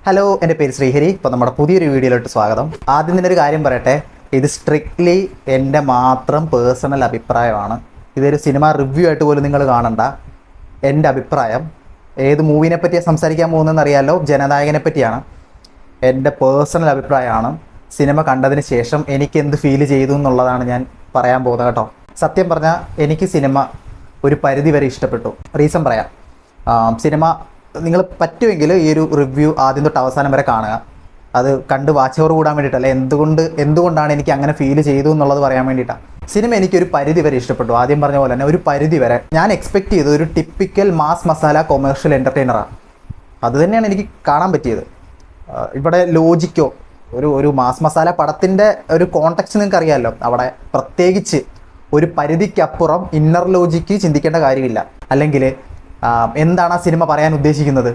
Hello, എൻ്റെ പേര് ശ്രീഹരി. ഇപ്പോൾ നമ്മുടെ പുതിയൊരു വീഡിയോയിലോട്ട് സ്വാഗതം. ആദ്യം തന്നെ ഒരു കാര്യം പറയട്ടെ, ഇത് സ്ട്രിക്ട്ലി എൻ്റെ മാത്രം പേഴ്സണൽ അഭിപ്രായമാണ്. ഇതൊരു സിനിമ റിവ്യൂ ആയിട്ട് പോലും നിങ്ങൾ കാണണ്ട. എൻ്റെ അഭിപ്രായം ഏത് മൂവിനെ പറ്റിയാണ് സംസാരിക്കാൻ പോകുന്നതെന്ന് അറിയാമല്ലോ, ജനനായകനെ പറ്റിയാണ്. എൻ്റെ പേഴ്സണൽ അഭിപ്രായമാണ്. സിനിമ കണ്ടതിന് ശേഷം എനിക്ക് എന്ത് ഫീൽ ചെയ്തു എന്നുള്ളതാണ് ഞാൻ പറയാൻ പോകുന്നത് കേട്ടോ. സത്യം പറഞ്ഞാൽ എനിക്ക് സിനിമ ഒരു പരിധി വരെ ഇഷ്ടപ്പെട്ടു. റീസൺ പറയാം. സിനിമ നിങ്ങൾ പറ്റുമെങ്കിൽ ഈ ഒരു റിവ്യൂ ആദ്യം തൊട്ട് അവസാനം വരെ കാണുക. അത് കണ്ട് വാച്ച് ഓവർ കൂടാൻ വേണ്ടിയിട്ടല്ല, എന്തുകൊണ്ടാണ് എനിക്ക് അങ്ങനെ ഫീൽ ചെയ്തു എന്നുള്ളത് പറയാൻ വേണ്ടിയിട്ടാണ്. സിനിമ എനിക്കൊരു പരിധി വരെ ഇഷ്ടപ്പെട്ടു. ആദ്യം പറഞ്ഞ പോലെ തന്നെ ഒരു പരിധി വരെ ഞാൻ എക്സ്പെക്ട് ചെയ്തത് ഒരു ടിപ്പിക്കൽ മാസ് മസാല കൊമേഴ്ഷ്യൽ എൻ്റർടൈനറാണ്. അത് തന്നെയാണ് എനിക്ക് കാണാൻ പറ്റിയത്. ഇവിടെ ലോജിക്കോ ഒരു മാസ് മസാല പടത്തിൻ്റെ ഒരു കോണ്ടെക്സ്റ്റ് നിങ്ങൾക്ക് അറിയാമല്ലോ. അവിടെ പ്രത്യേകിച്ച് ഒരു പരിധിക്കപ്പുറം ഇന്നർ ലോജിക്ക് ചിന്തിക്കേണ്ട കാര്യമില്ല. അല്ലെങ്കിൽ എന്താണ് ആ സിനിമ പറയാൻ ഉദ്ദേശിക്കുന്നത്,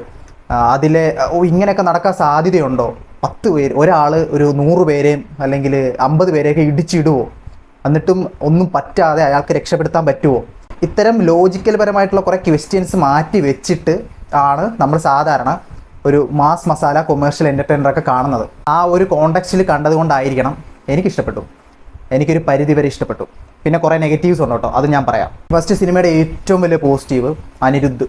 അതിലെ ഇങ്ങനെയൊക്കെ നടക്കാൻ സാധ്യതയുണ്ടോ, 10 പേര് ഒരാൾ ഒരു 100 പേരെയും അല്ലെങ്കിൽ 50 പേരെയൊക്കെ ഇടിച്ചിടുവോ, എന്നിട്ടും ഒന്നും പറ്റാതെ അയാൾക്ക് രക്ഷപ്പെടുത്താൻ പറ്റുമോ? ഇത്തരം ലോജിക്കൽ പരമായിട്ടുള്ള കുറേ ക്വസ്റ്റ്യൻസ് മാറ്റി വെച്ചിട്ട് ആണ് നമ്മൾ സാധാരണ ഒരു മാസ് മസാല കൊമേഴ്ഷ്യൽ എൻ്റർടൈനറൊക്കെ കാണുന്നത്. ആ ഒരു കോണ്ടെക്സ്റ്റിൽ കണ്ടതുകൊണ്ടായിരിക്കണം എനിക്കിഷ്ടപ്പെട്ടു. എനിക്കൊരു പരിധി വരെ ഇഷ്ടപ്പെട്ടു. പിന്നെ കുറേ നെഗറ്റീവ്സ് ഉണ്ട് കേട്ടോ, അത് ഞാൻ പറയാം. ഫസ്റ്റ്, സിനിമയുടെ ഏറ്റവും വലിയ പോസിറ്റീവ് അനിരുദ്ധ്.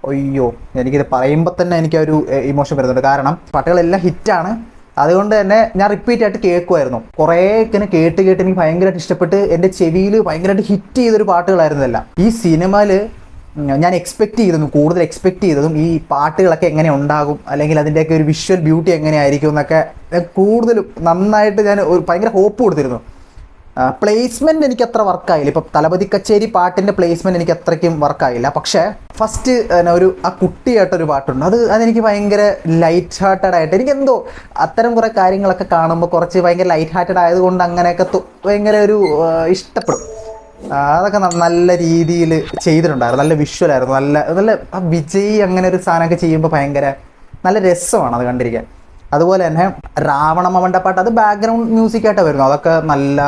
അയ്യോ, എനിക്കിത് പറയുമ്പോൾ തന്നെ എനിക്കൊരു ഇമോഷൻ വരുന്നുണ്ട്. കാരണം പാട്ടുകളെല്ലാം ഹിറ്റാണ്. അതുകൊണ്ട് തന്നെ ഞാൻ റിപ്പീറ്റ് ആയിട്ട് കേൾക്കുമായിരുന്നു. കുറേ ഇങ്ങനെ കേട്ട് എനിക്ക് ഭയങ്കരമായിട്ട് ഇഷ്ടപ്പെട്ട് എൻ്റെ ചെവിയിൽ ഭയങ്കരമായിട്ട് ഹിറ്റ് ചെയ്തൊരു പാട്ടുകളായിരുന്നല്ല. ഈ സിനിമയിൽ ഞാൻ കൂടുതൽ എക്സ്പെക്റ്റ് ചെയ്തതും ഈ പാട്ടുകളൊക്കെ എങ്ങനെ ഉണ്ടാകും, അല്ലെങ്കിൽ അതിൻ്റെയൊക്കെ ഒരു വിഷ്വൽ ബ്യൂട്ടി എങ്ങനെയായിരിക്കും എന്നൊക്കെ കൂടുതലും നന്നായിട്ട് ഞാൻ ഭയങ്കര ഹോപ്പ് കൊടുത്തിരുന്നു. പ്ലേസ്മെൻറ്റ് എനിക്ക് അത്ര വർക്കായില്ല. ഇപ്പം തലപതി കച്ചേരി പാട്ടിൻ്റെ പ്ലേസ്മെൻറ്റ് എനിക്ക് അത്രയ്ക്കും വർക്കായില്ല. പക്ഷേ ഫസ്റ്റ് ആ കുട്ടിയായിട്ടൊരു പാട്ടുണ്ട്, അതെനിക്ക് ഭയങ്കര ലൈറ്റ് ഹാർട്ടഡ് ആയിട്ട്, എനിക്കെന്തോ അത്തരം കുറേ കാര്യങ്ങളൊക്കെ കാണുമ്പോൾ കുറച്ച് ഭയങ്കര ലൈറ്റ് ഹാർട്ടഡ് ആയതുകൊണ്ട് അങ്ങനെയൊക്കെ ഭയങ്കര ഒരു ഇഷ്ടപ്പെടും. അതൊക്കെ നല്ല രീതിയിൽ ചെയ്തിട്ടുണ്ടായിരുന്നു. നല്ല വിഷ്വലായിരുന്നു. നല്ല ആ വിജയ് അങ്ങനെ ഒരു സാധനമൊക്കെ ചെയ്യുമ്പോൾ ഭയങ്കര നല്ല രസമാണ് അത് കണ്ടിരിക്കാൻ. അതുപോലെ തന്നെ രാവണമവൻ്റെ പാട്ട്, അത് ബാക്ക്ഗ്രൗണ്ട് മ്യൂസിക്കായിട്ടാണ് വരുന്നത്. അതൊക്കെ നല്ല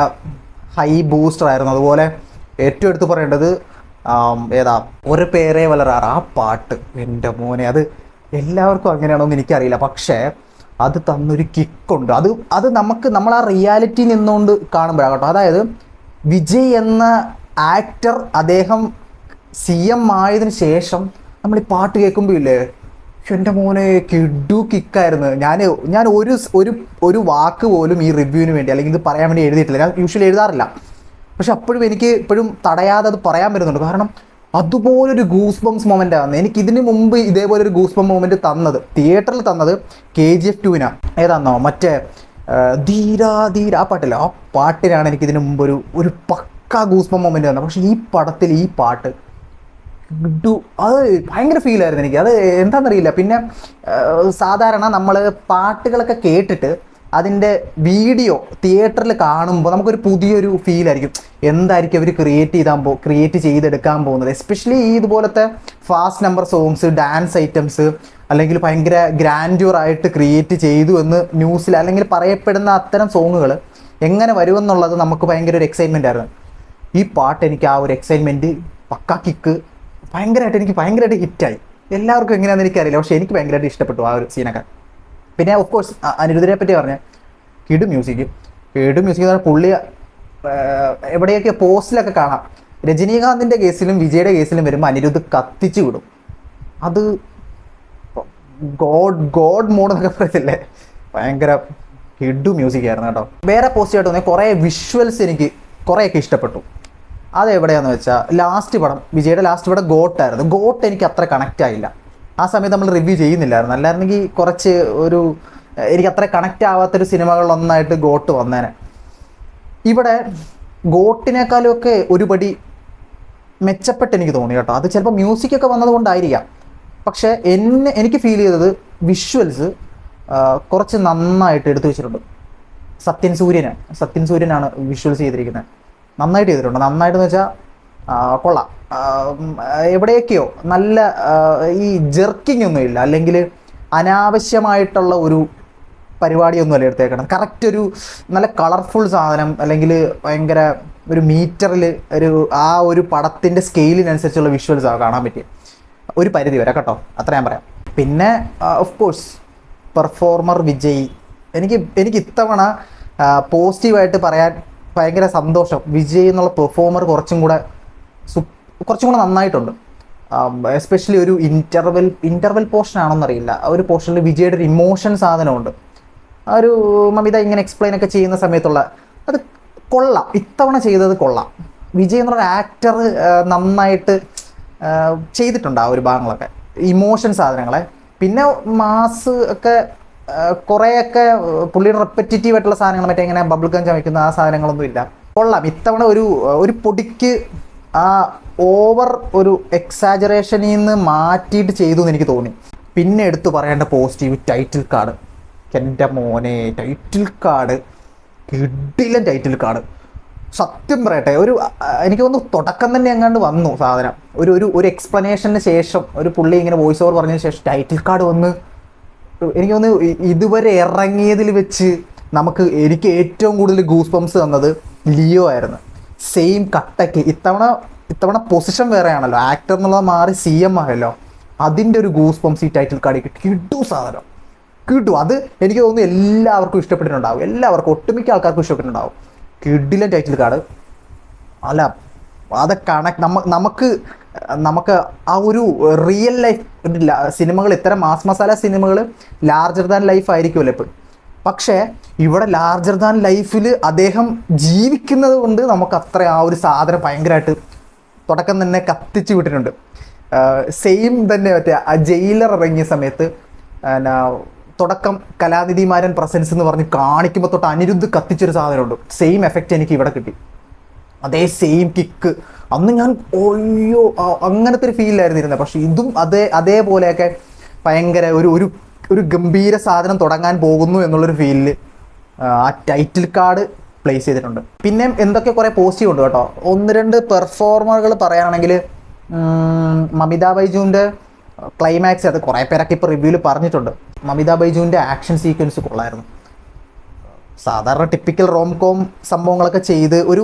ഹൈ ബൂസ്റ്റർ ആയിരുന്നു. അതുപോലെ ഏറ്റവും എടുത്ത് പറയേണ്ടത് ഏതാ ഒരു പേരേ വളരാറ്, ആ പാട്ട് എൻ്റെ മോനെ, അത് എല്ലാവർക്കും അങ്ങനെയാണോ എന്ന് എനിക്കറിയില്ല. പക്ഷേ അത് തന്നൊരു കിക്കുണ്ട്. അത് നമ്മൾ ആ റിയാലിറ്റി നിന്നുകൊണ്ട് കാണുമ്പോഴാണ് കേട്ടോ. അതായത് വിജയ് എന്ന ആക്ടർ അദ്ദേഹം CM ആയതിനു ശേഷം നമ്മൾ ഈ പാട്ട് കേൾക്കുമ്പോൾ ഇല്ലേ, എൻ്റെ മോനെ കിക്കായിരുന്നു. ഞാൻ ഒരു വാക്ക് പോലും ഈ റിവ്യൂവിന് വേണ്ടി അല്ലെങ്കിൽ ഇത് പറയാൻ വേണ്ടി എഴുതിയിട്ടില്ല. ഞാൻ യൂഷ്വലി എഴുതാറില്ല. പക്ഷെ അപ്പോഴും എനിക്ക് ഇപ്പോഴും തടയാതെ അത് പറയാൻ വരുന്നുണ്ട്. കാരണം അതുപോലൊരു ഗൂസ് ബംസ് മൊമെൻ്റ് ആണ്. എനിക്ക് ഇതിന് മുമ്പ് ഇതേപോലൊരു ഗൂസ് ബം മൊമെൻറ്റ് തിയേറ്ററിൽ തന്നത് KGF 2 ഏതാണെന്നോ, മറ്റേ ധീരാ ആ പാട്ടില്ല, ആ പാട്ടിനാണ് എനിക്ക് ഇതിന് മുമ്പ് ഒരു പക്ക ഗൂസ് ബം മൊമെൻറ്റ് തന്നത്. പക്ഷേ ഈ പടത്തിൽ ഈ പാട്ട് അത് ഭയങ്കര ഫീലായിരുന്നു എനിക്ക്. അത് എന്താണെന്നറിയില്ല. പിന്നെ സാധാരണ നമ്മൾ പാട്ടുകളൊക്കെ കേട്ടിട്ട് അതിൻ്റെ വീഡിയോ തിയേറ്ററിൽ കാണുമ്പോൾ നമുക്കൊരു പുതിയൊരു ഫീലായിരിക്കും. എന്തായിരിക്കും അവർ ക്രിയേറ്റ് ചെയ്തെടുക്കാൻ പോകുന്നത്. എസ്പെഷ്യലി ഈ ഇതുപോലത്തെ fast number songs, dance items, അല്ലെങ്കിൽ ഭയങ്കര ഗ്രാൻഡ്യൂർ ആയിട്ട് ക്രിയേറ്റ് ചെയ്തു എന്ന് ന്യൂസിൽ അല്ലെങ്കിൽ പറയപ്പെടുന്ന അത്തരം സോങ്ങുകൾ എങ്ങനെ വരുമെന്നുള്ളത് നമുക്ക് ഭയങ്കര ഒരു എക്സൈറ്റ്മെൻ്റ് ആയിരുന്നു. ഈ പാട്ട് എനിക്ക് ആ ഒരു എക്സൈറ്റ്മെൻറ്റ്, പക്കാ കിക്ക് എനിക്ക് ഭയങ്കരമായിട്ട് ഹിറ്റായി. എല്ലാവർക്കും എങ്ങനെയാണെന്ന് എനിക്കറിയില്ല, പക്ഷേ എനിക്ക് ഭയങ്കരമായിട്ട് ഇഷ്ടപ്പെട്ടു ആ ഒരു സീനൊക്കെ. പിന്നെ ഓഫ് കോഴ്സ് അനിരുദ്ധിനെ പറ്റി പറഞ്ഞാൽ കിഡ് മ്യൂസിക് എന്ന് പറഞ്ഞാൽ പുള്ളി എവിടെയൊക്കെ പോസ്റ്റിലൊക്കെ കാണാം. രജനീകാന്തിൻ്റെ കേസിലും വിജയുടെ കേസിലും വരുമ്പോൾ അനിരുദ്ധ് കത്തിച്ചു വിടും. അത് ഗോഡ് മോഡ് എന്നൊക്കെ പറയത്തില്ലേ, ഭയങ്കര കിഡ് മ്യൂസിക് ആയിരുന്നു കേട്ടോ. വേറെ പോസിറ്റീവായിട്ട് തോന്നിയ കുറേ വിഷ്വൽസ് എനിക്ക് കുറേയൊക്കെ ഇഷ്ടപ്പെട്ടു. അതെവിടെയാണെന്ന് വെച്ചാൽ വിജയുടെ ലാസ്റ്റ് പടം ഗോട്ടായിരുന്നു. ഗോട്ട് എനിക്ക് അത്ര കണക്റ്റ് ആയില്ല. ആ സമയത്ത് നമ്മൾ റിവ്യൂ ചെയ്യുന്നില്ലായിരുന്നു. അല്ലായിരുന്നെങ്കിൽ കുറച്ച് എനിക്ക് അത്ര കണക്റ്റ് ആവാത്തൊരു സിനിമകളിലൊന്നായിട്ട് ഗോട്ട് വന്നേനെ. ഇവിടെ ഗോട്ടിനേക്കാളും ഒക്കെ ഒരുപടി മെച്ചപ്പെട്ട് എനിക്ക് തോന്നി കേട്ടോ. അത് ചിലപ്പോൾ മ്യൂസിക്കൊക്കെ വന്നതുകൊണ്ടായിരിക്കാം. പക്ഷേ എനിക്ക് ഫീൽ ചെയ്തത് വിഷ്വൽസ് കുറച്ച് നന്നായിട്ട് എടുത്തു വെച്ചിട്ടുണ്ട്. സത്യൻ സൂര്യനാണ് വിഷ്വൽസ് ചെയ്തിരിക്കുന്നത്. നന്നായിട്ട് ചെയ്തിട്ടുണ്ട്. നന്നായിട്ടെന്ന് വെച്ചാൽ കൊള്ളാം. എവിടെയൊക്കെയോ നല്ല ഈ ജെർക്കിംഗ് ഒന്നുമില്ല, അല്ലെങ്കിൽ അനാവശ്യമായിട്ടുള്ള ഒരു പരിപാടിയൊന്നുമല്ല എടുത്തേക്കണം. കറക്റ്റ് ഒരു നല്ല കളർഫുൾ സാധനം, അല്ലെങ്കിൽ ഭയങ്കര ഒരു മീറ്ററിൽ ആ ഒരു പടത്തിൻ്റെ സ്കെയിലിനനുസരിച്ചുള്ള വിഷ്വൽസ് കാണാൻ പറ്റിയ ഒരു പരിധി വരെ കേട്ടോ. അത്ര ഞാൻ പറയാം. പിന്നെ ഓഫ് കോഴ്സ് പെർഫോമർ വിജയ്. എനിക്ക് ഇത്തവണ പോസിറ്റീവായിട്ട് പറയാൻ ഭയങ്കര സന്തോഷം. വിജയ് എന്നുള്ള പെർഫോമർ കുറച്ചും കൂടെ നന്നായിട്ടുണ്ട്. എസ്പെഷ്യലി ഒരു ഇൻ്റർവെൽ പോർഷൻ ആണെന്നറിയില്ല, ആ ഒരു പോർഷനിൽ വിജയുടെ ഒരു ഇമോഷൻ സാധനമുണ്ട്. ആ ഒരു മമിത ഇങ്ങനെ എക്സ്പ്ലെയിൻ ഒക്കെ ചെയ്യുന്ന സമയത്തുള്ള അത് കൊള്ളാം. ഇത്തവണ ചെയ്തത് കൊള്ളാം. വിജയ് എന്നുള്ള ആക്ടർ നന്നായിട്ട് ചെയ്തിട്ടുണ്ട് ആ ഒരു ഭാഗങ്ങളൊക്കെ, ഇമോഷൻ സാധനങ്ങളെ. പിന്നെ മാസ് ഒക്കെ കുറേയൊക്കെ പുള്ളിയുടെ റെപ്പറ്റേറ്റീവ് ആയിട്ടുള്ള സാധനങ്ങൾ, മറ്റേ ഇങ്ങനെ ബബിൾ ഗം ചമയ്ക്കുന്ന ആ സാധനങ്ങളൊന്നും ഇല്ല. കൊള്ളാം. ഇത്തവണ ഒരു പൊടിക്ക് ആ ഓവർ ഒരു എക്സാജറേഷനിൽ നിന്ന് മാറ്റിയിട്ട് ചെയ്തു എന്ന് എനിക്ക് തോന്നി. പിന്നെ എടുത്തു പറയേണ്ട പോസിറ്റീവ് ടൈറ്റിൽ കാർഡ്. എൻ്റെ മോനെ, ടൈറ്റിൽ കാർഡ് കിടിലൻ ടൈറ്റിൽ കാർഡ്. സത്യം പറയട്ടെ, എനിക്ക് തോന്നുന്നു തുടക്കം തന്നെ എങ്ങാണ്ട് വന്നു സാധനം. ഒരു എക്സ്പ്ലനേഷന് ശേഷം, ഒരു പുള്ളി ഇങ്ങനെ വോയിസ് ഓവർ പറഞ്ഞതിന് ശേഷം ടൈറ്റിൽ കാർഡ് വന്ന്, എനിക്ക് തോന്നുന്നു ഇതുവരെ ഇറങ്ങിയതിൽ വെച്ച് എനിക്ക് ഏറ്റവും കൂടുതൽ ഗൂസ് ബംസ് തന്നത് ലിയോ ആയിരുന്നു. സെയിം കട്ടയ്ക്ക്. ഇത്തവണ പൊസിഷൻ വേറെയാണല്ലോ, ആക്ടർ എന്നുള്ളത് മാറി CM ആയല്ലോ. അതിൻ്റെ ഒരു ഗൂസ് ബംസ് ഈ ടൈറ്റിൽ കാർഡ് കിട്ടു സാധനം കിട്ടും. അത് എനിക്ക് തോന്നുന്നു എല്ലാവർക്കും ഇഷ്ടപ്പെട്ടിട്ടുണ്ടാവും, എല്ലാവർക്കും, ഒട്ടുമിക്ക ആൾക്കാർക്കും ഇഷ്ടപ്പെട്ടിട്ടുണ്ടാവും. കിടിലൻ ടൈറ്റിൽ കാർഡ്. അല്ല, അത് നമുക്ക് ആ ഒരു റിയൽ ലൈഫ് സിനിമകൾ, ഇത്തരം മാസ് മസാല സിനിമകൾ ലാർജർ ദാൻ ലൈഫ് ആയിരിക്കുമല്ലോ എപ്പോഴും. പക്ഷേ ഇവിടെ ലാർജർ ദാൻ ലൈഫിൽ അദ്ദേഹം ജീവിക്കുന്നത് കൊണ്ട് നമുക്ക് അത്ര ആ ഒരു സാധനം ഭയങ്കരമായിട്ട് തുടക്കം തന്നെ കത്തിച്ച് വിട്ടിട്ടുണ്ട്. സെയിം തന്നെ മറ്റേ ആ ജയിലർ ഇറങ്ങിയ സമയത്ത് തുടക്കം കലാനിധിമാരൻ പ്രസൻസ് എന്ന് പറഞ്ഞ് കാണിക്കുമ്പോൾ തൊട്ട് അനിരുദ്ധ് കത്തിച്ചൊരു സാധനമുണ്ട്. സെയിം എഫക്റ്റ് എനിക്ക് ഇവിടെ കിട്ടി. അതേ സെയിം കിക്ക്. അന്ന് ഞാൻ ഒയ്യോ അങ്ങനത്തെ ഒരു ഫീലിലായിരുന്നു ഇരുന്നത്. പക്ഷെ ഇതും അതേപോലെയൊക്കെ ഭയങ്കര ഒരു ഗംഭീര സാധനം തുടങ്ങാൻ പോകുന്നു എന്നുള്ളൊരു ഫീലിൽ ആ ടൈറ്റിൽ കാർഡ് പ്ലേസ് ചെയ്തിട്ടുണ്ട്. പിന്നെ എന്തൊക്കെ കുറേ പോസിറ്റീവ് ഉണ്ട് കേട്ടോ. 1-2 പെർഫോമറുകൾ പറയുകയാണെങ്കിൽ, മമിത ബൈജുവിൻ്റെ ക്ലൈമാക്സ്, അത് കുറേ പേരൊക്കെ ഇപ്പോൾ റിവ്യൂവിൽ പറഞ്ഞിട്ടുണ്ട്. മമിത ബൈജുവിൻ്റെ ആക്ഷൻ സീക്വൻസ് കൊള്ളായിരുന്നു. സാധാരണ ടിപ്പിക്കൽ റോംകോം സംഭവങ്ങളൊക്കെ ചെയ്ത് ഒരു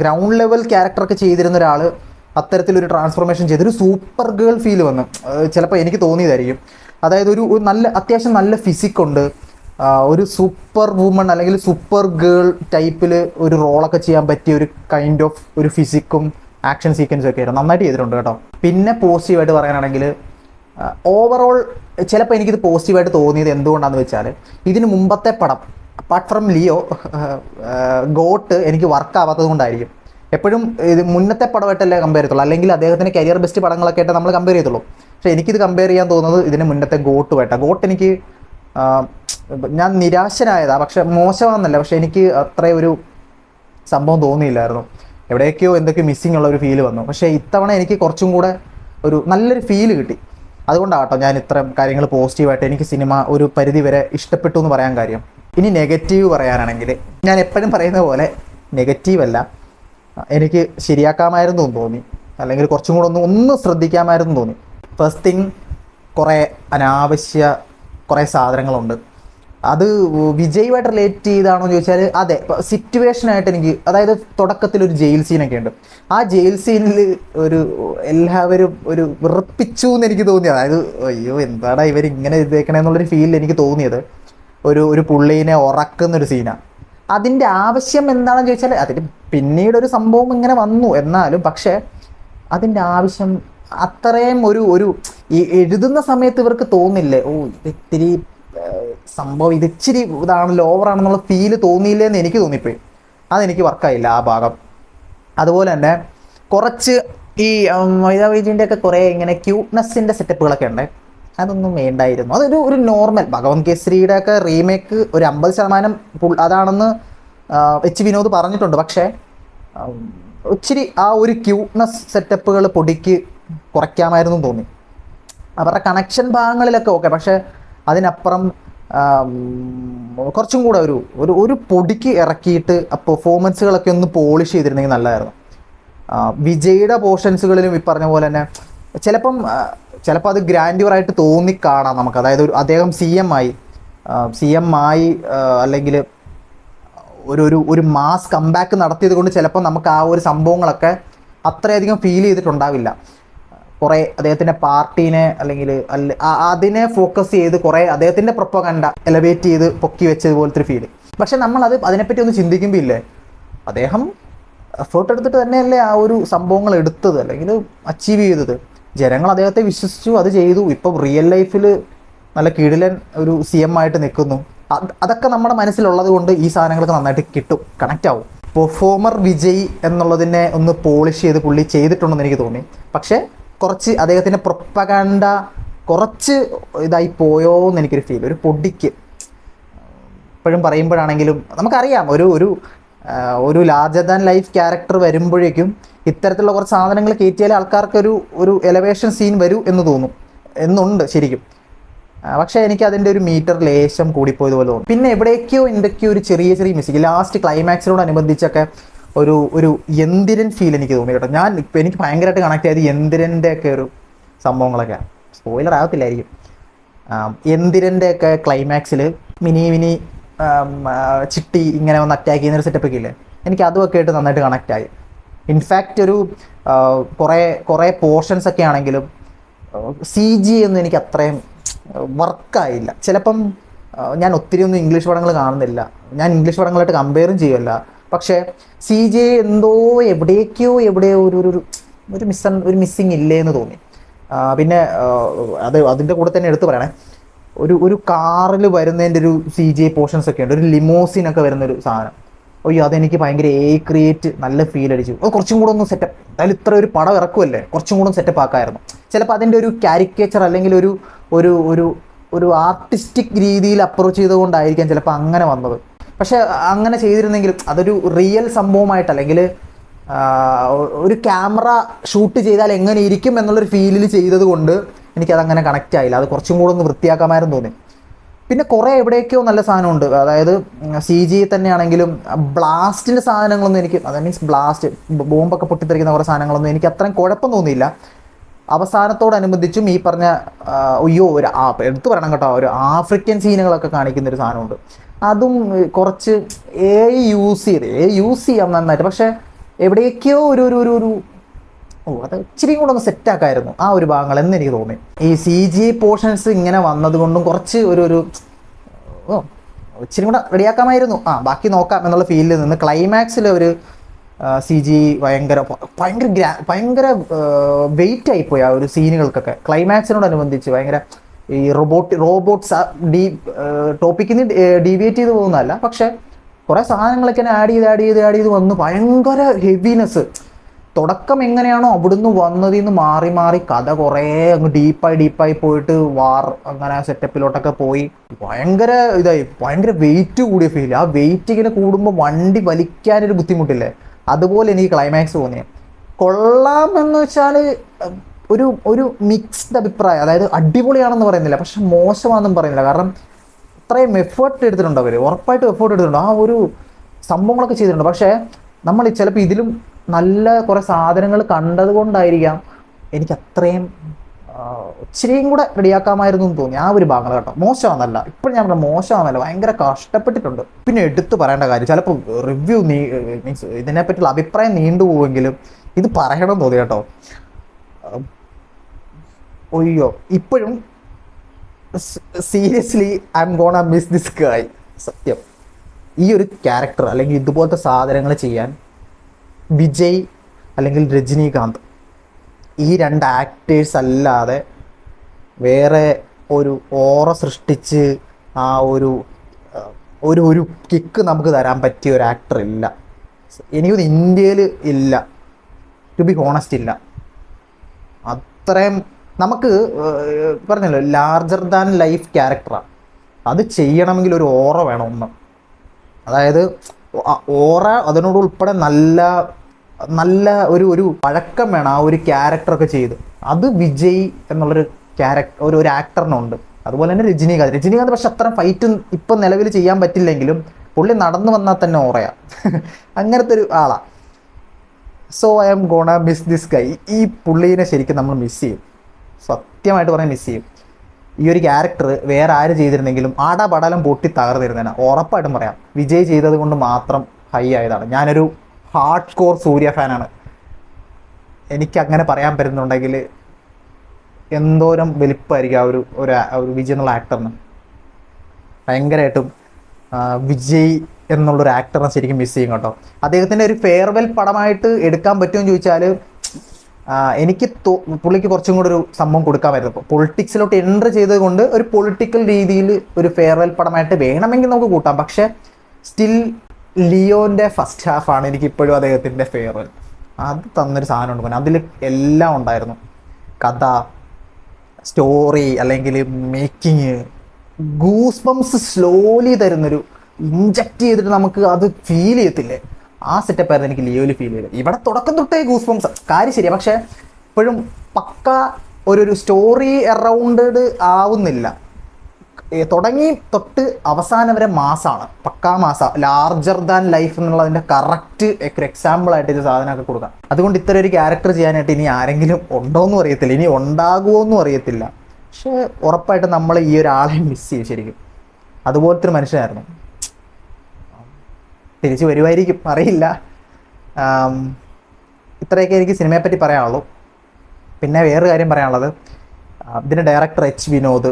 ഗ്രൗണ്ട് ലെവൽ ക്യാരക്ടറൊക്കെ ചെയ്തിരുന്ന ഒരാൾ അത്തരത്തിലൊരു ട്രാൻസ്ഫോർമേഷൻ ചെയ്തൊരു സൂപ്പർ ഗേൾ ഫീൽ വന്നു. ചിലപ്പോൾ എനിക്ക് തോന്നിയതായിരിക്കും. അതായത് അത്യാവശ്യം നല്ല ഫിസിക്കുണ്ട്, ഒരു സൂപ്പർ വുമൺ അല്ലെങ്കിൽ സൂപ്പർ ഗേൾ ടൈപ്പിൽ ഒരു റോളൊക്കെ ചെയ്യാൻ പറ്റിയ ഒരു കൈൻഡ് ഓഫ് ഒരു ഫിസിക്കും ആക്ഷൻ സീക്വൻസും ഒക്കെ ആയിരുന്നു. നന്നായിട്ട് ചെയ്തിട്ടുണ്ട് കേട്ടോ. പിന്നെ പോസിറ്റീവായിട്ട് പറയാനാണെങ്കിൽ, ഓവറോൾ ചിലപ്പോൾ എനിക്കിത് പോസിറ്റീവായിട്ട് തോന്നിയത് എന്തുകൊണ്ടാണെന്ന് വെച്ചാൽ, ഇതിന് മുമ്പത്തെ പടം അപ്പാർട്ട് ഫ്രം ലിയോ, ഗോട്ട് എനിക്ക് വർക്കാവാത്തത് കൊണ്ടായിരിക്കും. എപ്പോഴും ഇത് മുന്നത്തെ പടമായിട്ടല്ലേ കമ്പയർ ചെയ്യത്തുള്ളൂ, അല്ലെങ്കിൽ അദ്ദേഹത്തിൻ്റെ കരിയർ ബെസ്റ്റ് പടങ്ങളൊക്കെ ആയിട്ട് നമ്മൾ കമ്പയർ ചെയ്തുള്ളൂ. പക്ഷേ എനിക്കിത് കമ്പയർ ചെയ്യാൻ തോന്നുന്നത് ഇതിന് മുന്നത്തെ ഗോട്ടുമായിട്ടാണ്. ഗോട്ട് എനിക്ക് ഞാൻ നിരാശനായതാണ്. പക്ഷെ മോശമാണെന്നല്ല, പക്ഷെ എനിക്ക് അത്രയും ഒരു സംഭവം തോന്നിയില്ലായിരുന്നു. എവിടെയൊക്കെയോ എന്തൊക്കെയോ മിസ്സിങ് ഉള്ള ഒരു ഫീല് വന്നു. പക്ഷേ ഇത്തവണ എനിക്ക് കുറച്ചും കൂടെ ഒരു നല്ലൊരു ഫീല് കിട്ടി. അതുകൊണ്ടാട്ടോ ഞാൻ ഇത്തരം കാര്യങ്ങൾ പോസിറ്റീവായിട്ട് എനിക്ക് സിനിമ ഒരു പരിധി വരെ ഇഷ്ടപ്പെട്ടു എന്ന് പറയാൻ കാര്യം. ഇനി നെഗറ്റീവ് പറയാനാണെങ്കിൽ, ഞാൻ എപ്പോഴും പറയുന്ന പോലെ നെഗറ്റീവല്ല, എനിക്ക് ശരിയാക്കാമായിരുന്നു എന്ന് തോന്നി, അല്ലെങ്കിൽ കുറച്ചും കൂടെ ഒന്ന് ശ്രദ്ധിക്കാമായിരുന്നു തോന്നി. ഫസ്റ്റ് തിങ്, കുറേ സാധനങ്ങളുണ്ട്. അത് വിജയുമായിട്ട് റിലേറ്റ് ചെയ്താണോ എന്ന് ചോദിച്ചാൽ അതെ, സിറ്റുവേഷനായിട്ട് എനിക്ക്, അതായത് തുടക്കത്തിലൊരു ജയിൽ സീനൊക്കെ ഉണ്ട്. ആ ജയിൽ സീനിൽ എല്ലാവരും വിറപ്പിച്ചു എന്ന് എനിക്ക് തോന്നിയത്. അതായത് അയ്യോ എന്താടാ ഇവരിങ്ങനെ ഇതേക്കണെന്നുള്ളൊരു ഫീലിൽ എനിക്ക് തോന്നിയത് ഒരു പുള്ളീനെ ഉറക്കുന്നൊരു സീനാണ്. അതിൻ്റെ ആവശ്യം എന്താണെന്ന് ചോദിച്ചാൽ, അതിന് പിന്നീടൊരു സംഭവം ഇങ്ങനെ വന്നു എന്നാലും, പക്ഷേ അതിൻ്റെ ആവശ്യം അത്രയും ഈ എഴുതുന്ന സമയത്ത് ഇവർക്ക് തോന്നില്ലേ, ഇതിത്തിരി സംഭവം ഇതിച്ചിരി ഇതാണല്ലോ, ഓവറാണെന്നുള്ള ഫീല് തോന്നിയില്ലേന്ന് എനിക്ക് തോന്നിപ്പോയി. അതെനിക്ക് വർക്കായില്ല ആ ഭാഗം. അതുപോലെ തന്നെ കുറച്ച് ഈ മമിത ബൈജുവിൻ്റെ ഒക്കെ കുറേ ഇങ്ങനെ ക്യൂട്ട്നെസ്സിൻ്റെ സെറ്റപ്പുകളൊക്കെ ഉണ്ട്, അതൊന്നും വേണ്ടായിരുന്നു. അതൊരു നോർമൽ ഭഗവത് കേസരിയുടെ ഒക്കെ റീമേക്ക് ഒരു 50% അതാണെന്ന് വിനോദ് പറഞ്ഞിട്ടുണ്ട്. പക്ഷേ ഇച്ചിരി ആ ഒരു ക്യൂട്ട്നെസ് സെറ്റപ്പുകൾ പൊടിക്ക് കുറയ്ക്കാമായിരുന്നു തോന്നി. അവരുടെ കണക്ഷൻ ഭാഗങ്ങളിലൊക്കെ ഓക്കെ, പക്ഷേ അതിനപ്പുറം കുറച്ചും കൂടെ ഒരു പൊടിക്ക് ഇറക്കിയിട്ട് ആ പെർഫോമൻസുകളൊക്കെ ഒന്ന് പോളിഷ് ചെയ്തിരുന്നെങ്കിൽ നല്ലതായിരുന്നു. വിജയുടെ പോർഷൻസുകളിലും ഈ പറഞ്ഞ പോലെ തന്നെ ചിലപ്പോൾ അത് ഗ്രാൻഡ്യൂറായിട്ട് തോന്നിക്കാണാം നമുക്ക്. അതായത് അദ്ദേഹം CM ആയി അല്ലെങ്കിൽ ഒരു മാസ് കംബാക്ക് നടത്തിയത് കൊണ്ട് ചിലപ്പോൾ നമുക്ക് ആ ഒരു സംഭവങ്ങളൊക്കെ അത്രയധികം ഫീൽ ചെയ്തിട്ടുണ്ടാവില്ല. കുറേ അദ്ദേഹത്തിൻ്റെ പാർട്ടീനെ അല്ലെങ്കിൽ അതിനെ ഫോക്കസ് ചെയ്ത് കുറേ അദ്ദേഹത്തിൻ്റെ പ്രൊപ്പഗണ്ട എലവേറ്റ് ചെയ്ത് പൊക്കി വെച്ചതുപോലത്തെ ഒരു ഫീല്. പക്ഷെ നമ്മളത് അതിനെപ്പറ്റി ഒന്ന് ചിന്തിക്കുമ്പോൾ ഇല്ലേ, അദ്ദേഹം എഫേർട്ട് എടുത്തിട്ട് തന്നെയല്ലേ ആ ഒരു സംഭവങ്ങൾ എടുത്തത് അല്ലെങ്കിൽ അച്ചീവ് ചെയ്തത്. ജനങ്ങൾ അദ്ദേഹത്തെ വിശ്വസിച്ചു, അത് ചെയ്തു. ഇപ്പം റിയൽ ലൈഫിൽ നല്ല കിടിലൻ ഒരു CM ആയിട്ട് നിൽക്കുന്നു. അതൊക്കെ നമ്മുടെ മനസ്സിലുള്ളത് കൊണ്ട് ഈ സാധനങ്ങളൊക്കെ നന്നായിട്ട് കിട്ടും, കണക്റ്റ് ആവും. പെർഫോമർ വിജയ് എന്നുള്ളതിനെ ഒന്ന് പോളിഷ് ചെയ്ത് പുള്ളി ചെയ്തിട്ടുണ്ടെന്ന് എനിക്ക് തോന്നി. പക്ഷേ കുറച്ച് അദ്ദേഹത്തിൻ്റെ പ്രൊപ്പഗാൻഡ കുറച്ച് ഇതായി പോയോ എന്ന് എനിക്കൊരു ഫീൽ, ഒരു പൊടിക്ക്. ഇപ്പോഴും പറയുമ്പോഴാണെങ്കിലും നമുക്കറിയാം ഒരു ലാർജർ ദാൻ ലൈഫ് ക്യാരക്ടർ വരുമ്പോഴേക്കും ഇത്തരത്തിലുള്ള കുറച്ച് സാധനങ്ങൾ കയറ്റിയാലേ ആൾക്കാർക്കൊരു എലവേഷൻ സീൻ വരൂ എന്ന് തോന്നും, എന്നുണ്ട് ശരിക്കും. പക്ഷേ എനിക്ക് അതിൻ്റെ ഒരു മീറ്റർ ലേശം കൂടിപ്പോയതുപോലെ തോന്നും. പിന്നെ എവിടേക്കോ എന്തൊക്കെയോ ഒരു ചെറിയ മിസ്റ്റേക്ക് ലാസ്റ്റ് ക്ലൈമാക്സിനോടനുബന്ധിച്ചൊക്കെ ഒരു യന്ത്രൻ ഫീൽ എനിക്ക് തോന്നി കേട്ടോ. എനിക്ക് ഭയങ്കരമായിട്ട് കണക്ട് ആയത് യന്ത്രൻ്റെ ഒക്കെ ഒരു സംഭവങ്ങളൊക്കെയാണ്. സ്പോയിലർ ആകത്തില്ലായിരിക്കും. യന്ത്രൻ്റെ ഒക്കെ ക്ലൈമാക്സിൽ മിനി ചിട്ടി ഇങ്ങനെ വന്ന് അറ്റാക്ക് ചെയ്യുന്നൊരു സെറ്റപ്പൊക്കെ ഇല്ലേ, എനിക്ക് അതുമൊക്കെ ആയിട്ട് നന്നായിട്ട് കണക്റ്റായി. ഇൻഫാക്റ്റ് ഒരു കുറേ പോർഷൻസ് ഒക്കെ ആണെങ്കിലും CG ഒന്നും എനിക്ക് അത്രയും വർക്കായില്ല. ചിലപ്പം ഞാൻ ഒത്തിരി ഒന്നും ഇംഗ്ലീഷ് പടങ്ങൾ കാണുന്നില്ല, ഞാൻ ഇംഗ്ലീഷ് പടങ്ങളായിട്ട് കമ്പയറും ചെയ്യുമല്ല. പക്ഷേ CG എന്തോ എവിടെയോ ഒരു മിസ്സിങ് ഇല്ലേ എന്ന് തോന്നി. പിന്നെ അതിൻ്റെ കൂടെ തന്നെ എടുത്തു പറയണേ, ഒരു കാറിൽ വരുന്നതിൻ്റെ ഒരു CG പോർഷൻസ് ഒക്കെ ഉണ്ട്, ഒരു ലിമോസിനൊക്കെ വരുന്നൊരു സാധനം. അയ്യോ, അതെനിക്ക് ഭയങ്കര ക്രിയേറ്റ് നല്ല ഫീൽ അടിച്ചു. അത് കുറച്ചും കൂടെ ഒന്ന് സെറ്റപ്പ്, എന്തായാലും ഇത്ര ഒരു പടം ഇറക്കുമല്ലേ, കുറച്ചും കൂടെ സെറ്റപ്പ് ആക്കാമായിരുന്നു. ചിലപ്പോൾ അതിൻ്റെ ഒരു കാരിക്കേച്ചർ അല്ലെങ്കിൽ ഒരു ആർട്ടിസ്റ്റിക് രീതിയിൽ അപ്രോച്ച് ചെയ്തുകൊണ്ടായിരിക്കാം ചിലപ്പോൾ അങ്ങനെ വന്നത്. പക്ഷെ അങ്ങനെ ചെയ്തിരുന്നെങ്കിലും അതൊരു റിയൽ സംഭവമായിട്ട് അല്ലെങ്കിൽ ഒരു ക്യാമറ ഷൂട്ട് ചെയ്താൽ എങ്ങനെ ഇരിക്കും എന്നുള്ളൊരു ഫീലിൽ ചെയ്തത് കൊണ്ട് എനിക്കതങ്ങനെ കണക്റ്റ് ആയില്ല. അത് കുറച്ചും കൂടെ ഒന്ന് വൃത്തിയാക്കാമായിരുന്നു തോന്നി. പിന്നെ കുറേ എവിടെയൊക്കെയോ നല്ല സാധനമുണ്ട്. അതായത് CG തന്നെയാണെങ്കിലും ബ്ലാസ്റ്റിൻ്റെ സാധനങ്ങളൊന്നും എനിക്ക്, അത് മീൻസ് ബ്ലാസ്റ്റ് ബോംബൊക്കെ പൊട്ടിത്തെറിക്കുന്ന കുറേ സാധനങ്ങളൊന്നും എനിക്ക് അത്രയും കുഴപ്പം തോന്നിയില്ല. അവസാനത്തോടനുബന്ധിച്ചും ഈ പറഞ്ഞ എടുത്തു പറയണം കേട്ടോ, ഒരു ആഫ്രിക്കൻ സീനുകളൊക്കെ കാണിക്കുന്നൊരു സാധനമുണ്ട്. അതും കുറച്ച് യൂസ് ചെയ്യാം നന്നായിട്ട്. പക്ഷേ എവിടെയൊക്കെയോ ഒരു അത് ഇച്ചിരിയും കൂടെ ഒന്ന് സെറ്റാക്കായിരുന്നു ആ ഒരു ഭാഗങ്ങൾ എന്ന് എനിക്ക് തോന്നി. ഈ CG പോർഷൻസ് ഇങ്ങനെ വന്നത് കൊണ്ടും കുറച്ച് ഇച്ചിരി കൂടെ റെഡിയാക്കാമായിരുന്നു. ബാക്കി നോക്കാം എന്നുള്ള ഫീലിൽ നിന്ന് ക്ലൈമാക്സിൽ ഒരു CG ഭയങ്കര വെയിറ്റ് ആയിപ്പോയി ആ ഒരു സീനുകൾക്കൊക്കെ. ക്ലൈമാക്സിനോടനുബന്ധിച്ച് ഭയങ്കര ഈ റോബോട്ട്സ് ടോപ്പിക്കിൽ നിന്ന് ഡീവിയേറ്റ് ചെയ്ത് പോകുന്നതല്ല, പക്ഷെ കുറേ സാധനങ്ങളൊക്കെ ആഡ് ചെയ്ത് വന്ന് ഭയങ്കര ഹെവിനെസ്. തുടക്കം എങ്ങനെയാണോ അവിടുന്ന് വന്നതിന്ന് മാറി കഥ കുറേ അങ്ങ് ഡീപ്പായി പോയിട്ട് അങ്ങനെ സെറ്റപ്പിലോട്ടൊക്കെ പോയി ഭയങ്കര വെയിറ്റ് കൂടിയ ഫീൽ. ആ വെയിറ്റ് ഇങ്ങനെ കൂടുമ്പോൾ വണ്ടി വലിക്കാനൊരു ബുദ്ധിമുട്ടില്ലേ, അതുപോലെ എനിക്ക് ക്ലൈമാക്സ് തോന്നിയത്. കൊള്ളാമെന്ന് വെച്ചാൽ ഒരു മിക്സ്ഡ് അഭിപ്രായം. അതായത് അടിപൊളിയാണെന്ന് പറയുന്നില്ല, പക്ഷെ മോശമാണെന്നും പറയുന്നില്ല. കാരണം അത്രയും എഫേർട്ട് എടുത്തിട്ടുണ്ട് അവർ, ഉറപ്പായിട്ടും എഫേർട്ട് എടുത്തിട്ടുണ്ട്, ആ ഒരു സംഭവങ്ങളൊക്കെ ചെയ്തിട്ടുണ്ട്. പക്ഷേ നമ്മൾ ചിലപ്പോൾ ഇതിലും നല്ല കുറേ സാധനങ്ങൾ കണ്ടത് കൊണ്ടായിരിക്കാം എനിക്ക് അത്രയും ഇച്ചിരിയും കൂടെ റെഡിയാക്കാമായിരുന്നു എന്ന് തോന്നി ആ ഒരു ഭാഗങ്ങൾ കേട്ടോ. മോശമാണെന്നല്ല, ഇപ്പോഴും ഞാൻ പറഞ്ഞ മോശമാണെന്നല്ല, ഭയങ്കര കഷ്ടപ്പെട്ടിട്ടുണ്ട്. പിന്നെ എടുത്തു പറയേണ്ട കാര്യം, ചിലപ്പോൾ റിവ്യൂ മീൻസ് ഇതിനെപ്പറ്റിയുള്ള അഭിപ്രായം നീണ്ടുപോകുമെങ്കിലും ഇത് പറയണമെന്ന് തോന്നി കേട്ടോ. ഇപ്പോഴും seriously I M gonna miss this guy. സത്യം, ഈ ഒരു ക്യാരക്ടർ അല്ലെങ്കിൽ ഇതുപോലത്തെ സാധനങ്ങൾ ചെയ്യാൻ വിജയ് അല്ലെങ്കിൽ രജനീകാന്ത്, ഈ രണ്ട് ആക്ടേഴ്സ് അല്ലാതെ വേറെ ഒരു ഓറ സൃഷ്ടിച്ച് ആ ഒരു കിക്ക് നമുക്ക് തരാൻ പറ്റിയ ഒരു ആക്ടർ ഇല്ല. എനിക്കൊന്ന് ഇന്ത്യയിൽ ഇല്ല, ടു ബി ഹോണസ്റ്റ് ഇല്ല. അത്രയും നമുക്ക് പറഞ്ഞല്ലോ ലാർജർ ദാൻ ലൈഫ് ക്യാരക്ടറാണ്. അത് ചെയ്യണമെങ്കിൽ ഒരു ഓറ വേണം ഒന്ന്. അതായത് ഓറ അതിനോട് ഉൾപ്പെടെ നല്ല ഒരു പഴക്കം വേണം ആ ഒരു ക്യാരക്ടറൊക്കെ ചെയ്ത്. അത് വിജയ് എന്നുള്ളൊരു ഒരു ആക്ടറിനുണ്ട്. അതുപോലെ തന്നെ രജനീകാന്ത് പക്ഷെ അത്ര ഫൈറ്റ് ഇപ്പം നിലവിൽ ചെയ്യാൻ പറ്റില്ലെങ്കിലും പുള്ളി നടന്നു വന്നാൽ തന്നെ ഓറയാ. അങ്ങനത്തെ ഒരു ആളാണ്. So I M gonna miss this guy. ഈ പുള്ളീനെ ശരിക്കും നമ്മൾ മിസ് ചെയ്യും, സത്യമായിട്ട് പറയാൻ മിസ് ചെയ്യും. ഈ ഒരു ക്യാരക്ടർ വേറെ ആര് ചെയ്തിരുന്നെങ്കിലും ആടാപടാലം പൊട്ടി തകർന്നിരുന്നേനെ, ഉറപ്പായിട്ടും പറയാം. വിജയ് ചെയ്തത് കൊണ്ട് മാത്രം ഹൈ ആയതാണ്. ഞാനൊരു ഹാർഡ് കോർ സൂര്യ ഫാനാണ്. എനിക്കങ്ങനെ പറയാൻ പറ്റുന്നുണ്ടെങ്കിൽ എന്തോരം വലിപ്പമായിരിക്കും ഒരു വിജയ് എന്നുള്ള ആക്ടറിന്. ഭയങ്കരമായിട്ടും വിജയ് എന്നുള്ളൊരു ആക്ടറിനെ ശരിക്കും മിസ് ചെയ്യും കേട്ടോ. അദ്ദേഹത്തിൻ്റെ ഒരു ഫെയർവെൽ പടമായിട്ട് എടുക്കാൻ പറ്റുമെന്ന് ചോദിച്ചാൽ എനിക്ക് പുള്ളിക്ക് കുറച്ചും കൂടെ ഒരു സംഭവം കൊടുക്കാമായിരുന്നു. പൊളിറ്റിക്സിലോട്ട് എൻട്രി ചെയ്തത് കൊണ്ട് ഒരു പൊളിറ്റിക്കൽ രീതിയിൽ ഒരു ഫെയർവെൽ പടമായിട്ട് വേണമെങ്കിൽ നമുക്ക് കൂട്ടാം. പക്ഷേ സ്റ്റിൽ ലിയോൻ്റെ ഫസ്റ്റ് ഹാഫാണ് എനിക്കിപ്പോഴും അദ്ദേഹത്തിൻ്റെ ഫെയർവെൽ. അത് തന്നൊരു സാധനം ഉണ്ട്. അതിൽ എല്ലാം ഉണ്ടായിരുന്നു. കഥ, സ്റ്റോറി, അല്ലെങ്കിൽ മേക്കിങ്, ഗൂസ് ബംസ് സ്ലോലി തരുന്നൊരു, ഇൻജക്റ്റ് ചെയ്തിട്ട് നമുക്ക് അത് ഫീൽ ചെയ്യത്തില്ലേ, ആ സെറ്റപ്പായിരുന്നു എനിക്ക് ലിയോയിൽ ഫീൽ ചെയ്തത്. ഇവിടെ തുടക്കം തൊട്ടേ ഗൂസ് ബംസ് കാര്യം ശരിയാണ്, പക്ഷേ ഇപ്പോഴും പക്ക ഒരു സ്റ്റോറി അറൗണ്ടഡ് ആവുന്നില്ല. തുടങ്ങി തൊട്ട് അവസാനം വരെ മാസമാണ്, പക്കാ മാസ, ലാർജർ ദാൻ ലൈഫ് എന്നുള്ളതിൻ്റെ കറക്റ്റ് ഒരു എക്സാമ്പിളായിട്ട് ഒരു സാധനമൊക്കെ കൊടുക്കാം. അതുകൊണ്ട് ഇത്തരം ഒരു ക്യാരക്ടർ ചെയ്യാനായിട്ട് ഇനി ആരെങ്കിലും ഉണ്ടോയെന്നും അറിയത്തില്ല, ഇനി ഉണ്ടാകുമോയെന്നും അറിയത്തില്ല. പക്ഷേ ഉറപ്പായിട്ടും നമ്മൾ ഈ ഒരാളെ മിസ് ചെയ്യും ശരിക്കും. അതുപോലത്തെ ഒരു മനുഷ്യനായിരുന്നു. തിരിച്ചു വരുമായിരിക്കും, അറിയില്ല. ഇത്രയൊക്കെ എനിക്ക് സിനിമയെപ്പറ്റി പറയാനുള്ളൂ. പിന്നെ വേറൊരു കാര്യം പറയാനുള്ളത്, ഇതിൻ്റെ ഡയറക്ടർ എച്ച് വിനോദ്,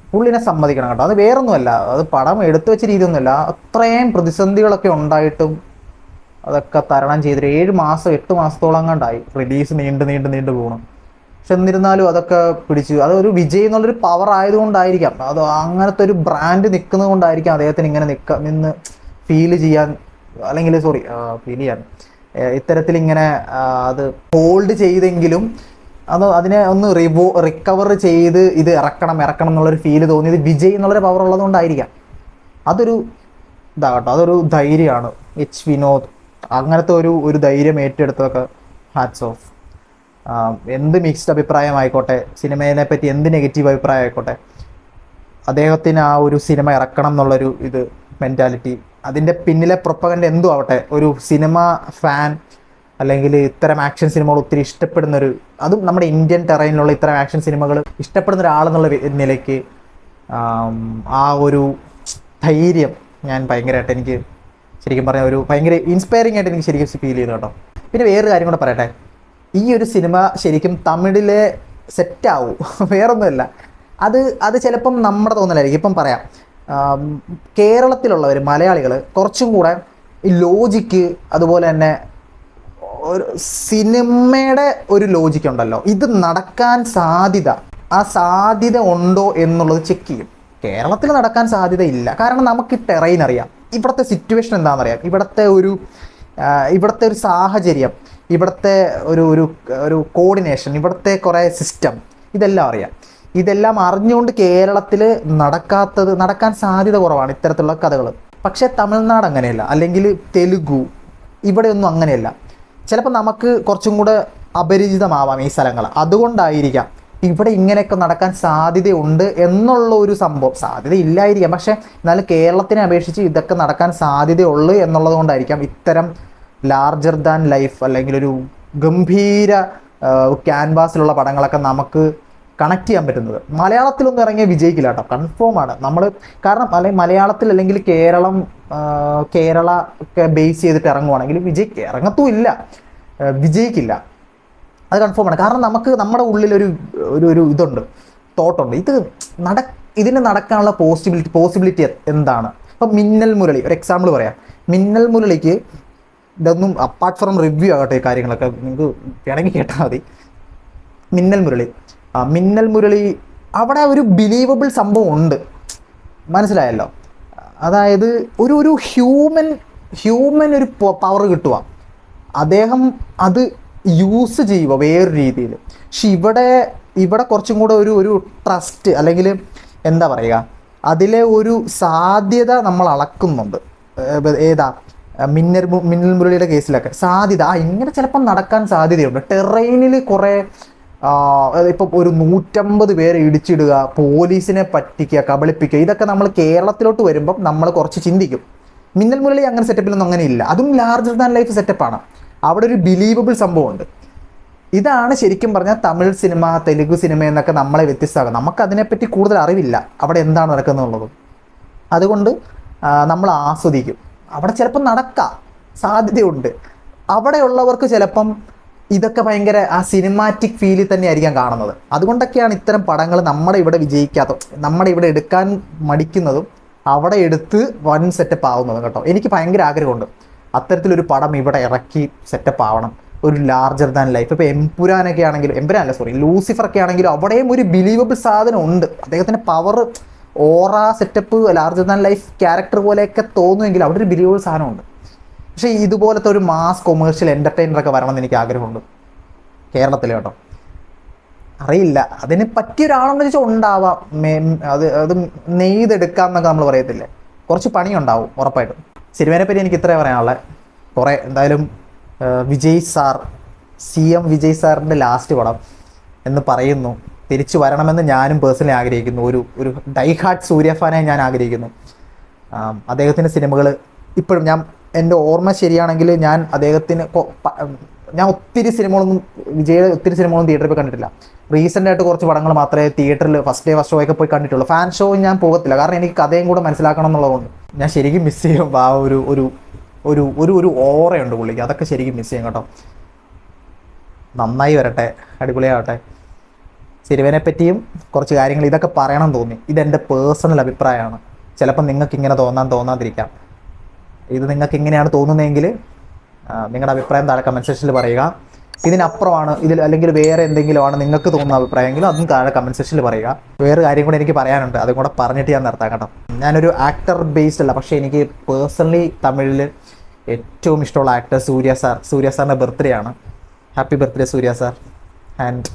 പുള്ളിനെ സമ്മതിക്കണം കേട്ടോ. അത് വേറൊന്നുമല്ല, അത് പടം എടുത്തു വെച്ച രീതിയൊന്നുമല്ല. അത്രയും പ്രതിസന്ധികളൊക്കെ ഉണ്ടായിട്ടും അതൊക്കെ തരണം ചെയ്തിട്ട് 7 മാസം 8 മാസത്തോളം കണ്ടായി റിലീസ് നീണ്ടു പോകണം. പക്ഷെ എന്നിരുന്നാലും അതൊക്കെ പിടിച്ചു. അതൊരു വിജയ് എന്നുള്ളൊരു പവർ ആയതുകൊണ്ടായിരിക്കാം, അത് അങ്ങനത്തെ ഒരു ബ്രാൻഡ് നിൽക്കുന്നത് കൊണ്ടായിരിക്കാം അദ്ദേഹത്തിന് ഇങ്ങനെ നിന്ന് ഫീൽ ചെയ്യാൻ ഇത്തരത്തിലിങ്ങനെ അത് ഹോൾഡ് ചെയ്തെങ്കിലും അതിനെ ഒന്ന് റിക്കവർ ചെയ്ത് ഇത് ഇറക്കണം എന്നുള്ളൊരു ഫീല് തോന്നിയത് വിജയ് എന്നുള്ളൊരു പവർ ഉള്ളതുകൊണ്ടായിരിക്കാം. അതൊരു ഇതാകട്ടോ, അതൊരു ധൈര്യമാണ്. എച്ച് വിനോദ് അങ്ങനത്തെ ഒരു ധൈര്യം ഏറ്റെടുത്തൊക്കെ ഹാറ്റ്സ് ഓഫ്. എന്ത് മിക്സ്ഡ് അഭിപ്രായമായിക്കോട്ടെ, സിനിമയെ പറ്റി എന്ത് നെഗറ്റീവ് അഭിപ്രായം ആയിക്കോട്ടെ, അദ്ദേഹത്തിന് ആ ഒരു സിനിമ ഇറക്കണം എന്നുള്ളൊരു മെൻറ്റാലിറ്റി, അതിൻ്റെ പിന്നിലെ പ്രൊപ്പഗൻഡ എന്തും ആവട്ടെ, ഒരു സിനിമ ഫാൻ അല്ലെങ്കിൽ ഇത്തരം ആക്ഷൻ സിനിമകൾ ഒത്തിരി ഇഷ്ടപ്പെടുന്നൊരു, അതും നമ്മുടെ ഇന്ത്യൻ ടെറൈനിലുള്ള ഇത്തരം ആക്ഷൻ സിനിമകൾ ഇഷ്ടപ്പെടുന്ന ഒരാളെന്നുള്ള നിലയ്ക്ക് ആ ഒരു ധൈര്യം ഞാൻ ഭയങ്കരമായിട്ട് എനിക്ക് ശരിക്കും പറഞ്ഞാൽ ഒരു ഭയങ്കര ഇൻസ്പയറിംഗ് ആയിട്ട് എനിക്ക് ശരിക്കും ഫീൽ ചെയ്തു കേട്ടോ. പിന്നെ വേറൊരു കാര്യം കൂടെ പറയട്ടെ, ഈ ഒരു സിനിമ ശരിക്കും തമിഴിലെ സെറ്റാവും, വേറൊന്നുമല്ല. അത് ചിലപ്പം നമ്മുടെ തോന്നലായിരിക്കും. ഇപ്പം പറയാം, കേരളത്തിലുള്ളവർ മലയാളികൾ കുറച്ചും കൂടെ ഈ ലോജിക്ക്, അതുപോലെ തന്നെ ഒരു സിനിമയുടെ ഒരു ലോജിക്ക് ഉണ്ടല്ലോ, ഇത് നടക്കാൻ ആ സാധ്യത ഉണ്ടോ എന്നുള്ളത് ചെക്ക് ചെയ്യും. കേരളത്തിൽ നടക്കാൻ സാധ്യത ഇല്ല, കാരണം നമുക്ക് ടെറൈൻ അറിയാം, ഇവിടുത്തെ സിറ്റുവേഷൻ എന്താണെന്നറിയാം, ഇവിടുത്തെ ഒരു സാഹചര്യം, ഇവിടുത്തെ ഒരു കോർഡിനേഷൻ, ഇവിടുത്തെ കുറേ സിസ്റ്റം, ഇതെല്ലാം അറിയാം. ഇതെല്ലാം അറിഞ്ഞുകൊണ്ട് കേരളത്തിൽ നടക്കാൻ സാധ്യത കുറവാണ് ഇത്തരത്തിലുള്ള കഥകൾ. പക്ഷേ തമിഴ്നാട് അങ്ങനെയല്ല, അല്ലെങ്കിൽ തെലുഗു, ഇവിടെയൊന്നും അങ്ങനെയല്ല. ചിലപ്പോൾ നമുക്ക് കുറച്ചും കൂടെ അപരിചിതമാവാം ഈ സ്ഥലങ്ങൾ, അതുകൊണ്ടായിരിക്കാം ഇവിടെ ഇങ്ങനെയൊക്കെ നടക്കാൻ സാധ്യതയുണ്ട് എന്നുള്ള ഒരു സംഭവം. സാധ്യത ഇല്ലായിരിക്കാം, പക്ഷേ എന്നാലും കേരളത്തിനെ അപേക്ഷിച്ച് ഇതൊക്കെ നടക്കാൻ സാധ്യതയുള്ളൂ എന്നുള്ളത് കൊണ്ടായിരിക്കാം ഇത്തരം ലാർജർ ദാൻ ലൈഫ് അല്ലെങ്കിൽ ഒരു ഗംഭീര ക്യാൻവാസിലുള്ള പടങ്ങളൊക്കെ നമുക്ക് കണക്ട് ചെയ്യാൻ പറ്റുന്നത്. മലയാളത്തിലൊന്നും ഇറങ്ങിയ വിജയിക്കില്ല കേട്ടോ, കൺഫേം ആണ് നമ്മൾ. കാരണം അല്ലെങ്കിൽ മലയാളത്തിൽ അല്ലെങ്കിൽ കേരള ഒക്കെ ബേസ് ചെയ്തിട്ട് ഇറങ്ങുവാണെങ്കിൽ ഇറങ്ങത്തുമില്ല, വിജയിക്കില്ല, അത് കൺഫേം ആണ്. കാരണം നമുക്ക് നമ്മുടെ ഉള്ളിലൊരു ഇതുണ്ട്, തോട്ടുണ്ട്, ഇതിന് നടക്കാനുള്ള പോസിബിലിറ്റി എന്താണ്. ഇപ്പം മിന്നൽ മുരളി ഒരു എക്സാമ്പിൾ പറയാം. മിന്നൽ മുരളിക്ക് ഇതൊന്നും അപ്പാർട്ട് ഫ്രം റിവ്യൂ ആകട്ടെ, ഈ കാര്യങ്ങളൊക്കെ നിങ്ങൾക്ക് വേണമെങ്കിൽ കേട്ടാൽ മതി. മിന്നൽ മുരളി അവിടെ ഒരു ബിലീവബിൾ സംഭവം ഉണ്ട്, മനസ്സിലായല്ലോ. അതായത് ഒരു ഹ്യൂമൻ ഒരു പവർ കിട്ടുക, അദ്ദേഹം അത് യൂസ് ചെയ്യുക വേറൊരു രീതിയിൽ. പക്ഷെ ഇവിടെ കുറച്ചും കൂടെ ഒരു ട്രസ്റ്റ് അല്ലെങ്കിൽ എന്താ പറയുക, അതിലെ ഒരു സാധ്യത നമ്മൾ അളക്കുന്നുണ്ട്. ഏതാ മിന്നൽ മുരളിയുടെ കേസിലൊക്കെ സാധ്യത ഇങ്ങനെ ചിലപ്പം നടക്കാൻ സാധ്യതയുണ്ട്. ടെറൈനിൽ കുറേ ഇപ്പം ഒരു 150 പേരെ ഇടിച്ചിടുക, പോലീസിനെ പറ്റിക്കുക, കബളിപ്പിക്കുക, ഇതൊക്കെ നമ്മൾ കേരളത്തിലോട്ട് വരുമ്പം നമ്മൾ കുറച്ച് ചിന്തിക്കും. മിന്നൽ മുരളി അങ്ങനെ സെറ്റപ്പിലൊന്നും അങ്ങനെ ഇല്ല, അതും ലാർജർ ദാൻ ലൈഫ് സെറ്റപ്പാണ്. അവിടെ ഒരു ബിലീവബിൾ സംഭവമുണ്ട്. ഇതാണ് ശരിക്കും പറഞ്ഞാൽ തമിഴ് സിനിമ, തെലുഗു സിനിമ എന്നൊക്കെ നമ്മളെ വ്യത്യസ്തമാകും. നമുക്കതിനെപ്പറ്റി കൂടുതൽ അറിവില്ല, അവിടെ എന്താണ് നടക്കുന്നുള്ളതും. അതുകൊണ്ട് നമ്മൾ ആസ്വദിക്കും. അവിടെ ചിലപ്പം നടക്കാം, സാധ്യതയുണ്ട്. അവിടെയുള്ളവർക്ക് ചിലപ്പം ഇതൊക്കെ ഭയങ്കര ആ സിനിമാറ്റിക് ഫീലിൽ തന്നെയായിരിക്കാം കാണുന്നത്. അതുകൊണ്ടൊക്കെയാണ് ഇത്തരം പടങ്ങൾ നമ്മുടെ ഇവിടെ വിജയിക്കാത്തതും നമ്മുടെ ഇവിടെ എടുക്കാൻ മടിക്കുന്നതും അവിടെ എടുത്ത് വൻ സെറ്റപ്പ് ആവുന്നതും കേട്ടോ. എനിക്ക് ഭയങ്കര ആഗ്രഹമുണ്ട് അത്തരത്തിലൊരു പടം ഇവിടെ ഇറക്കി സെറ്റപ്പ് ആവണം, ഒരു ലാർജർ ദാൻ ലൈഫ്. ഇപ്പോൾ എംപുരാനൊക്കെ ആണെങ്കിലും, എംപുരാനല്ല സോറി, ലൂസിഫർ ഒക്കെ ആണെങ്കിലും അവിടെയും ഒരു ബിലീവബിൾ സാധനം ഉണ്ട്. അദ്ദേഹത്തിൻ്റെ power, aura, setup, larger than life character പോലെയൊക്കെ തോന്നുമെങ്കിൽ അവിടെ ഒരു ബിലീവബിൾ സാധനമുണ്ട്. പക്ഷേ ഇതുപോലത്തെ ഒരു മാസ് കൊമേഴ്ഷ്യൽ എൻ്റർടൈനറൊക്കെ വരണമെന്ന് എനിക്ക് ആഗ്രഹമുണ്ട് കേരളത്തിൽ കേട്ടോ. അറിയില്ല അതിന് പറ്റിയൊരാളെന്ന് വെച്ചാൽ ഉണ്ടാവാം, അത് നെയ്തെടുക്കാം എന്നൊക്കെ നമ്മൾ പറയത്തില്ലേ, കുറച്ച് പണിയുണ്ടാവും ഉറപ്പായിട്ടും. സിനിമയെ പറ്റി എനിക്ക് ഇത്രേ പറയാനുള്ളത്. കുറേ എന്തായാലും വിജയ് സാർ, CM വിജയ് സാറിൻ്റെ ലാസ്റ്റ് പടം എന്ന് പറയുന്നു, തിരിച്ചു വരണമെന്ന് ഞാനും പേഴ്സണലി ആഗ്രഹിക്കുന്നു. ഒരു ഡൈ ഹാർട്ട് സൂര്യ ഫാനായി ഞാൻ ആഗ്രഹിക്കുന്നു. അദ്ദേഹത്തിൻ്റെ സിനിമകൾ ഇപ്പോഴും എൻ്റെ ഓർമ്മ ശരിയാണെങ്കിൽ ഞാൻ ഒത്തിരി സിനിമകളൊന്നും വിജയുടെ ഒത്തിരി സിനിമകളൊന്നും തിയേറ്ററിൽ പോയി കണ്ടിട്ടില്ല. റീസെൻ്റ് ആയിട്ട് കുറച്ച് പടങ്ങൾ മാത്രമേ തിയേറ്ററിൽ ഫസ്റ്റ് ഡേ ഫസ്റ്റ് ഷോ ഒക്കെ പോയി കണ്ടിട്ടുള്ളൂ. ഫാൻ ഷോ ഞാൻ പോകത്തില്ല, കാരണം എനിക്ക് കഥയും കൂടെ മനസ്സിലാക്കണം എന്നുള്ളതുകൊണ്ട്. ഞാൻ ശരിക്കും മിസ് ചെയ്യും ആ ഒരു ഓറയുണ്ട് പുള്ളിക്ക്, അതൊക്കെ ശരിക്കും മിസ് ചെയ്യും കേട്ടോ. നന്നായി വരട്ടെ, അടിപൊളിയാവട്ടെ. സിനിമയെ പറ്റിയും കുറച്ച് കാര്യങ്ങൾ ഇതൊക്കെ പറയണം തോന്നി. ഇതെൻ്റെ പേഴ്സണൽ അഭിപ്രായമാണ്. ചിലപ്പോൾ നിങ്ങൾക്ക് ഇങ്ങനെ തോന്നാതിരിക്കാം. ഇത് നിങ്ങൾക്ക് ഇങ്ങനെയാണ് തോന്നുന്നതെങ്കിൽ നിങ്ങളുടെ അഭിപ്രായം താഴെ കമൻറ്റ് സെക്ഷനിൽ പറയുക. ഇതിനപ്പുറമാണ് ഇതിൽ അല്ലെങ്കിൽ വേറെ എന്തെങ്കിലുമാണ് നിങ്ങൾക്ക് തോന്നുന്ന അഭിപ്രായമെങ്കിൽ അതും താഴെ കമൻറ്റ് സെക്ഷനിൽ പറയുക. വേറെ കാര്യം കൂടെ എനിക്ക് പറയാനുണ്ട്, അതും കൂടെ പറഞ്ഞിട്ട് ഞാൻ നിർത്താം കേട്ടോ. ഞാനൊരു ആക്ടർ ബേസ്ഡ് അല്ല, പക്ഷേ എനിക്ക് പേഴ്സണലി തമിഴിൽ ഏറ്റവും ഇഷ്ടമുള്ള ആക്ടർ സൂര്യ സാറിൻ്റെ ബർത്ത്ഡേ ആണ്. Happy birthday Surya sir. And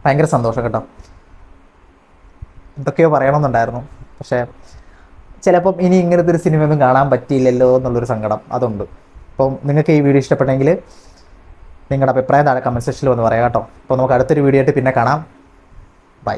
ഭയങ്കര സന്തോഷം കേട്ടോ. എന്തൊക്കെയോ പറയണമെന്നുണ്ടായിരുന്നു, പക്ഷേ ചിലപ്പം ഇനി ഇങ്ങനത്തെ ഒരു സിനിമയൊന്നും കാണാൻ പറ്റിയില്ലല്ലോ എന്നുള്ളൊരു സങ്കടം അതുണ്ട്. അപ്പം നിങ്ങൾക്ക് ഈ വീഡിയോ ഇഷ്ടപ്പെട്ടെങ്കിൽ നിങ്ങളുടെ അഭിപ്രായം താഴെ കമൻറ്റ് സെക്ഷനിൽ വന്ന് പറയാം കേട്ടോ. അപ്പോൾ നമുക്ക് അടുത്തൊരു വീഡിയോ ആയിട്ട് പിന്നെ കാണാം. ബൈ.